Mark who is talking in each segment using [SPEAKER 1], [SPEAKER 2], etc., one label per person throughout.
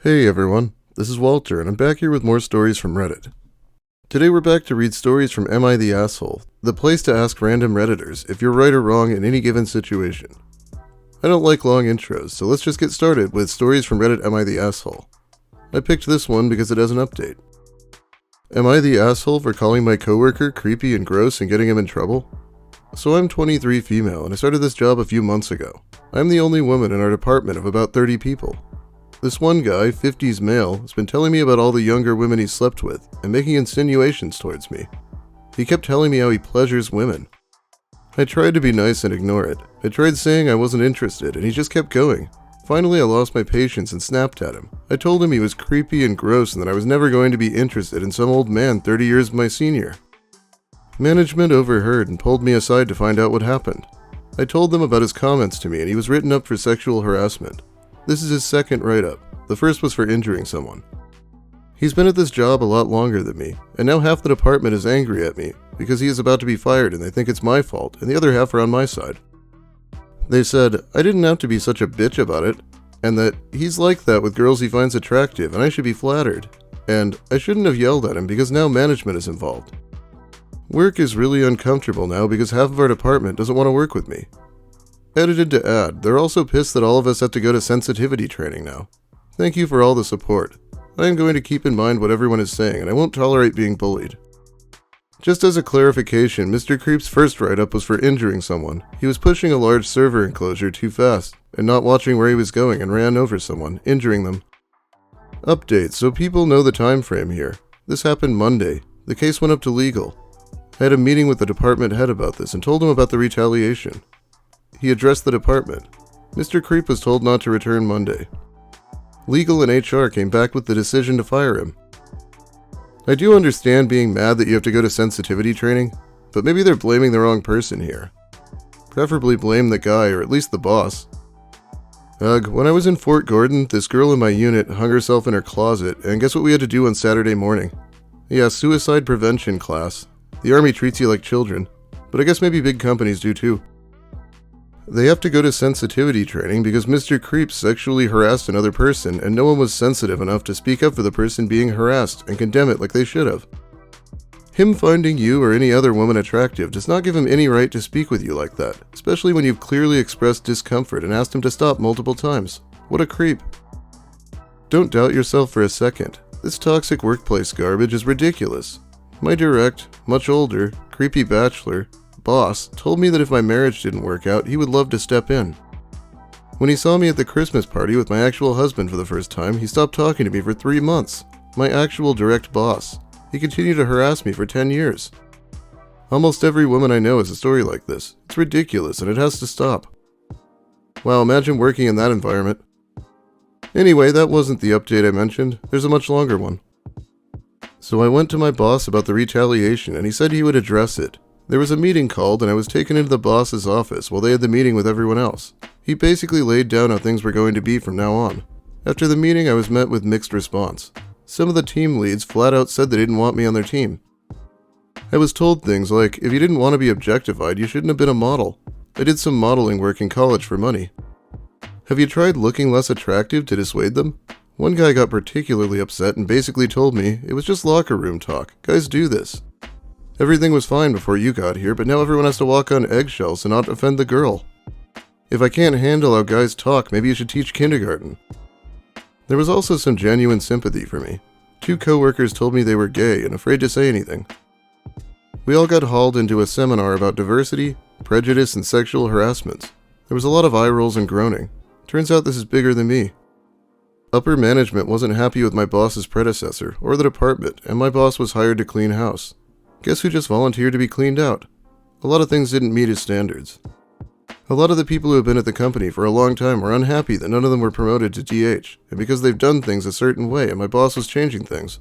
[SPEAKER 1] Hey everyone, this is Walter, and I'm back here with more stories from Reddit. Today we're back to read stories from Am I the Asshole, the place to ask random Redditors if you're right or wrong in any given situation. I don't like long intros, so let's just get started with stories from Reddit Am I the Asshole. I picked this one because it has an update. Am I the asshole for calling my coworker creepy and gross and getting him in trouble? So I'm 23 female, and I started this job a few months ago. I'm the only woman in our department of about 30 people. This one guy, 50s male, has been telling me about all the younger women he's slept with and making insinuations towards me. He kept telling me how he pleasures women. I tried to be nice and ignore it. I tried saying I wasn't interested, and he just kept going. Finally, I lost my patience and snapped at him. I told him he was creepy and gross and that I was never going to be interested in some old man 30 years my senior. Management overheard and pulled me aside to find out what happened. I told them about his comments to me, and he was written up for sexual harassment. This is his second write-up. The first was for injuring someone. He's been at this job a lot longer than me, and now half the department is angry at me because he is about to be fired and they think it's my fault, and the other half are on my side. They said I didn't have to be such a bitch about it, and that he's like that with girls he finds attractive and I should be flattered, and I shouldn't have yelled at him because now management is involved. Work is really uncomfortable now because half of our department doesn't want to work with me. Edited to add, they're also pissed that all of us have to go to sensitivity training now. Thank you for all the support. I am going to keep in mind what everyone is saying, and I won't tolerate being bullied. Just as a clarification, Mr. Creep's first write-up was for injuring someone. He was pushing a large server enclosure too fast, and not watching where he was going and ran over someone, injuring them. Update, so people know the time frame here. This happened Monday. The case went up to legal. I had a meeting with the department head about this and told him about the retaliation. He addressed the department. Mr. Creep was told not to return Monday. Legal and HR came back with the decision to fire him. I do understand being mad that you have to go to sensitivity training, but maybe they're blaming the wrong person here. Preferably blame the guy, or at least the boss. Ugh, when I was in Fort Gordon, this girl in my unit hung herself in her closet, and guess what we had to do on Saturday morning? Yeah, suicide prevention class. The army treats you like children, but I guess maybe big companies do too. They have to go to sensitivity training because Mr. Creep sexually harassed another person and no one was sensitive enough to speak up for the person being harassed and condemn it like they should have. Him finding you or any other woman attractive does not give him any right to speak with you like that, especially when you've clearly expressed discomfort and asked him to stop multiple times. What a creep. Don't doubt yourself for a second. This toxic workplace garbage is ridiculous. My direct, much older, creepy bachelor boss told me that if my marriage didn't work out, he would love to step in. When he saw me at the Christmas party with my actual husband for the first time, he stopped talking to me for 3 months. My actual direct boss. He continued to harass me for 10 years. Almost every woman I know has a story like this. It's ridiculous and it has to stop. Wow, imagine working in that environment. Anyway, that wasn't the update I mentioned. There's a much longer one. So I went to my boss about the retaliation and he said he would address it. There was a meeting called and I was taken into the boss's office while they had the meeting with everyone else. He basically laid down how things were going to be from now on. After the meeting, I was met with mixed response. Some of the team leads flat out said they didn't want me on their team. I was told things like, if you didn't want to be objectified, you shouldn't have been a model. I did some modeling work in college for money. Have you tried looking less attractive to dissuade them? One guy got particularly upset and basically told me, it was just locker room talk. Guys do this. Everything was fine before you got here, but now everyone has to walk on eggshells and not offend the girl. If I can't handle how guys talk, maybe you should teach kindergarten. There was also some genuine sympathy for me. 2 coworkers told me they were gay and afraid to say anything. We all got hauled into a seminar about diversity, prejudice, and sexual harassment. There was a lot of eye rolls and groaning. Turns out this is bigger than me. Upper management wasn't happy with my boss's predecessor or the department, and my boss was hired to clean house. Guess who just volunteered to be cleaned out? A lot of things didn't meet his standards. A lot of the people who have been at the company for a long time were unhappy that none of them were promoted to DH, and because they've done things a certain way and my boss was changing things.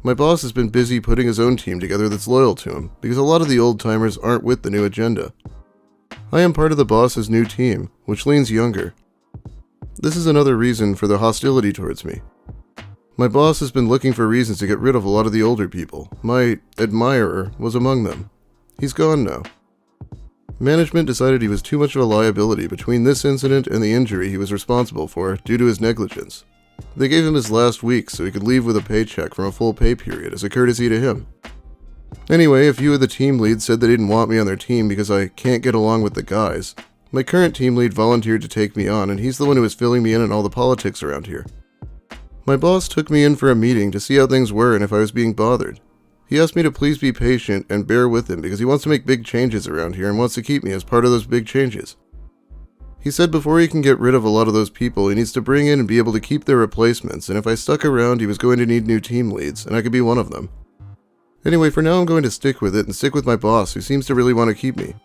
[SPEAKER 1] My boss has been busy putting his own team together that's loyal to him, because a lot of the old-timers aren't with the new agenda. I am part of the boss's new team, which leans younger. This is another reason for the hostility towards me. My boss has been looking for reasons to get rid of a lot of the older people. My admirer was among them. He's gone now. Management decided he was too much of a liability between this incident and the injury he was responsible for due to his negligence. They gave him his last week so he could leave with a paycheck from a full pay period as a courtesy to him. Anyway, a few of the team leads said they didn't want me on their team because I can't get along with the guys. My current team lead volunteered to take me on, and he's the one who was filling me in on all the politics around here. My boss took me in for a meeting to see how things were and if I was being bothered. He asked me to please be patient and bear with him because he wants to make big changes around here and wants to keep me as part of those big changes. He said before he can get rid of a lot of those people, he needs to bring in and be able to keep their replacements, and if I stuck around, he was going to need new team leads, and I could be one of them. Anyway, for now I'm going to stick with it and stick with my boss, who seems to really want to keep me.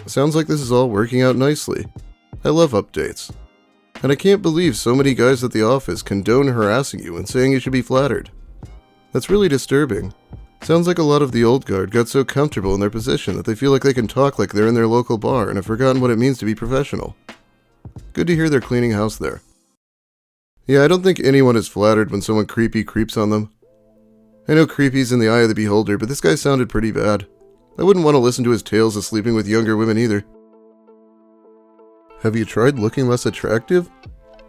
[SPEAKER 1] Sounds like this is all working out nicely. I love updates. And I can't believe so many guys at the office condone harassing you and saying you should be flattered. That's really disturbing. Sounds like a lot of the old guard got so comfortable in their position that they feel like they can talk like they're in their local bar and have forgotten what it means to be professional. Good to hear they're cleaning house there. Yeah, I don't think anyone is flattered when someone creepy creeps on them. I know creepy's in the eye of the beholder, but this guy sounded pretty bad. I wouldn't want to listen to his tales of sleeping with younger women either. Have you tried looking less attractive?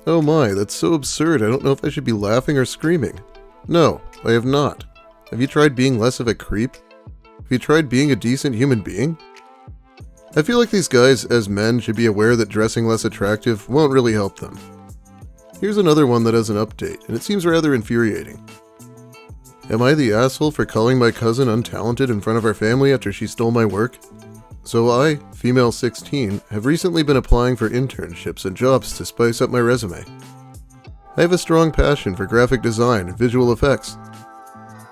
[SPEAKER 1] Oh my, that's so absurd, I don't know if I should be laughing or screaming. No, I have not. Have you tried being less of a creep? Have you tried being a decent human being? I feel like these guys, as men, should be aware that dressing less attractive won't really help them. Here's another one that has an update, and it seems rather infuriating. Am I the asshole for calling my cousin untalented in front of our family after she stole my work? So I, female 16, have recently been applying for internships and jobs to spice up my resume. I have a strong passion for graphic design and visual effects.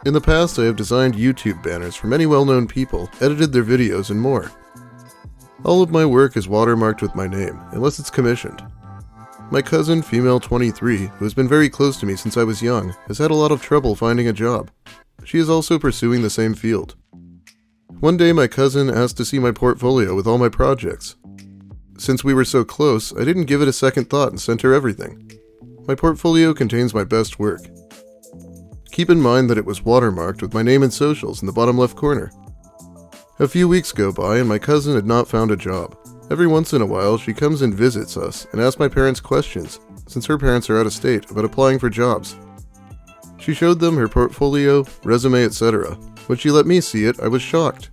[SPEAKER 1] In the past, I have designed YouTube banners for many well-known people, edited their videos, and more. All of my work is watermarked with my name, unless it's commissioned. My cousin, female 23, who has been very close to me since I was young, has had a lot of trouble finding a job. She is also pursuing the same field. One day, my cousin asked to see my portfolio with all my projects. Since we were so close, I didn't give it a second thought and sent her everything. My portfolio contains my best work. Keep in mind that it was watermarked with my name and socials in the bottom left corner. A few weeks go by and my cousin had not found a job. Every once in a while, she comes and visits us and asks my parents questions, since her parents are out of state, about applying for jobs. She showed them her portfolio, resume, etc. When she let me see it, I was shocked.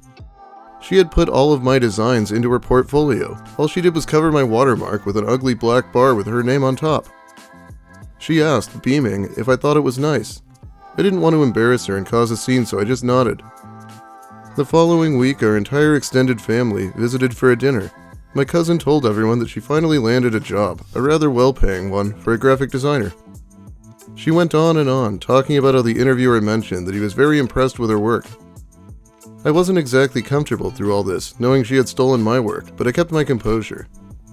[SPEAKER 1] She had put all of my designs into her portfolio. All she did was cover my watermark with an ugly black bar with her name on top. She asked, beaming, if I thought it was nice. I didn't want to embarrass her and cause a scene, so I just nodded. The following week, our entire extended family visited for a dinner. My cousin told everyone that she finally landed a job, a rather well-paying one, for a graphic designer. She went on and on, talking about how the interviewer mentioned that he was very impressed with her work. I wasn't exactly comfortable through all this, knowing she had stolen my work, but I kept my composure.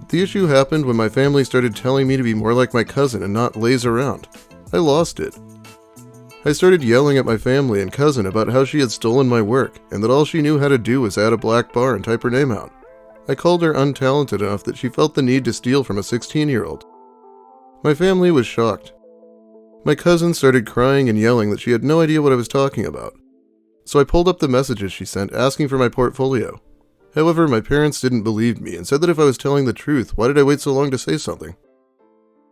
[SPEAKER 1] The issue happened when my family started telling me to be more like my cousin and not laze around. I lost it. I started yelling at my family and cousin about how she had stolen my work, and that all she knew how to do was add a black bar and type her name out. I called her untalented enough that she felt the need to steal from a 16-year-old. My family was shocked. My cousin started crying and yelling that she had no idea what I was talking about. So I pulled up the messages she sent asking for my portfolio. However, my parents didn't believe me and said that if I was telling the truth, why did I wait so long to say something?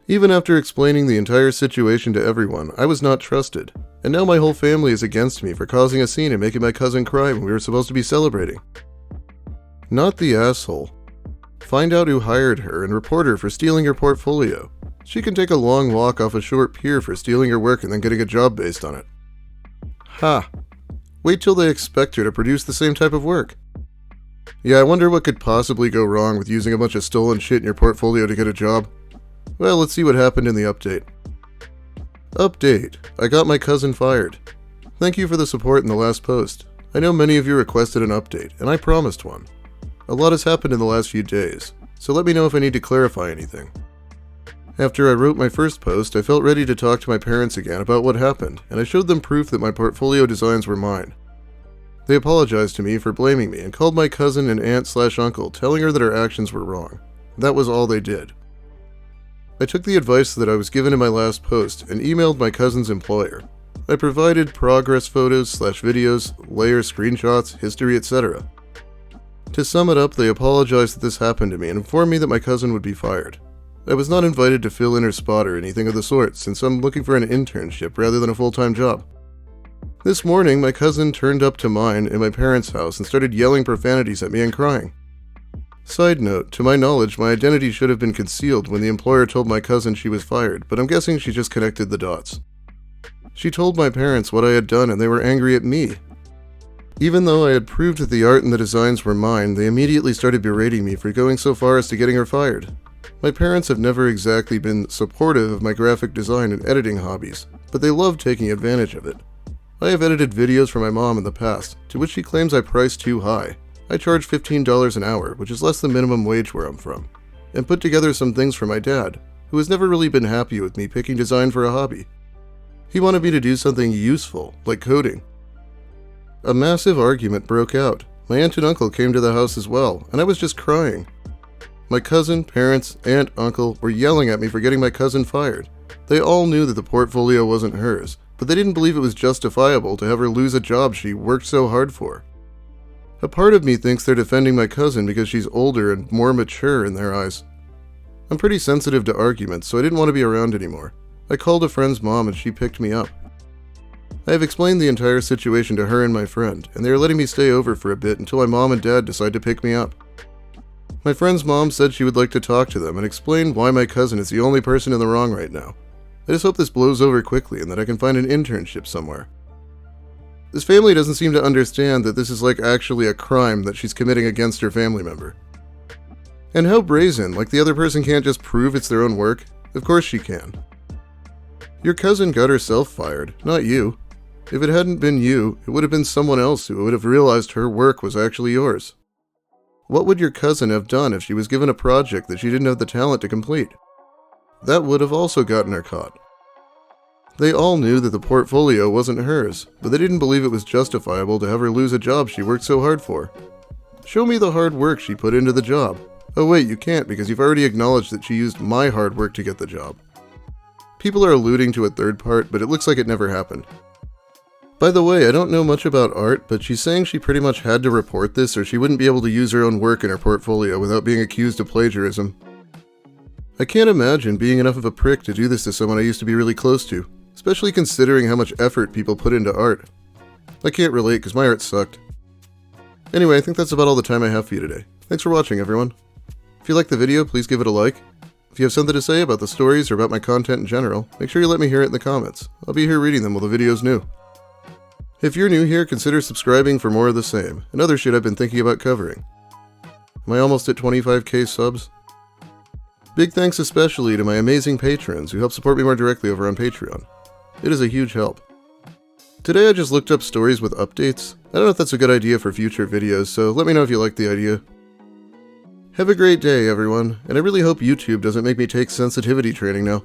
[SPEAKER 1] Even after explaining the entire situation to everyone, I was not trusted, and now my whole family is against me for causing a scene and making my cousin cry when we were supposed to be celebrating. Not the asshole. Find out who hired her and report her for stealing her portfolio. She can take a long walk off a short pier for stealing her work and then getting a job based on it. Ha! Wait till they expect her to produce the same type of work. Yeah, I wonder what could possibly go wrong with using a bunch of stolen shit in your portfolio to get a job. Well, let's see what happened in the update. Update. I got my cousin fired. Thank you for the support in the last post. I know many of you requested an update, and I promised one. A lot has happened in the last few days, so let me know if I need to clarify anything. After I wrote my first post, I felt ready to talk to my parents again about what happened, and I showed them proof that my portfolio designs were mine. They apologized to me for blaming me and called my cousin an aunt/uncle, telling her that her actions were wrong. That was all they did. I took the advice that I was given in my last post and emailed my cousin's employer. I provided progress photos/videos, layer screenshots, history, etc. To sum it up, they apologized that this happened to me and informed me that my cousin would be fired. I was not invited to fill in her spot or anything of the sort, since I'm looking for an internship rather than a full-time job. This morning, my cousin turned up to mine in my parents' house and started yelling profanities at me and crying. Side note, to my knowledge, my identity should have been concealed when the employer told my cousin she was fired, but I'm guessing she just connected the dots. She told my parents what I had done and they were angry at me. Even though I had proved that the art and the designs were mine, they immediately started berating me for going so far as to getting her fired. My parents have never exactly been supportive of my graphic design and editing hobbies, but they love taking advantage of it. I have edited videos for my mom in the past, to which she claims I price too high. I charge $15 an hour, which is less than minimum wage where I'm from, and put together some things for my dad, who has never really been happy with me picking design for a hobby. He wanted me to do something useful, like coding. A massive argument broke out. My aunt and uncle came to the house as well, and I was just crying. My cousin, parents, aunt, uncle were yelling at me for getting my cousin fired. They all knew that the portfolio wasn't hers, but they didn't believe it was justifiable to have her lose a job she worked so hard for. A part of me thinks they're defending my cousin because she's older and more mature in their eyes. I'm pretty sensitive to arguments, so I didn't want to be around anymore. I called a friend's mom and she picked me up. I have explained the entire situation to her and my friend, and they are letting me stay over for a bit until my mom and dad decide to pick me up. My friend's mom said she would like to talk to them and explain why my cousin is the only person in the wrong right now. I just hope this blows over quickly and that I can find an internship somewhere. This family doesn't seem to understand that this is like actually a crime that she's committing against her family member. And how brazen, like the other person can't just prove it's their own work? Of course she can. Your cousin got herself fired, not you. If it hadn't been you, it would have been someone else who would have realized her work was actually yours. What would your cousin have done if she was given a project that she didn't have the talent to complete? That would have also gotten her caught. They all knew that the portfolio wasn't hers, but they didn't believe it was justifiable to have her lose a job she worked so hard for. Show me the hard work she put into the job. Oh wait, you can't because you've already acknowledged that she used my hard work to get the job. People are alluding to a third part, but it looks like it never happened. By the way, I don't know much about art, but she's saying she pretty much had to report this or she wouldn't be able to use her own work in her portfolio without being accused of plagiarism. I can't imagine being enough of a prick to do this to someone I used to be really close to, especially considering how much effort people put into art. I can't relate because my art sucked. Anyway, I think that's about all the time I have for you today. Thanks for watching, everyone. If you liked the video, please give it a like. If you have something to say about the stories or about my content in general, make sure you let me hear it in the comments. I'll be here reading them while the video's new. If you're new here, consider subscribing for more of the same, and other shit I've been thinking about covering. Am I almost at 25k subs? Big thanks especially to my amazing patrons who help support me more directly over on Patreon. It is a huge help. Today I just looked up stories with updates. I don't know if that's a good idea for future videos, so let me know if you like the idea. Have a great day, everyone, and I really hope YouTube doesn't make me take sensitivity training now.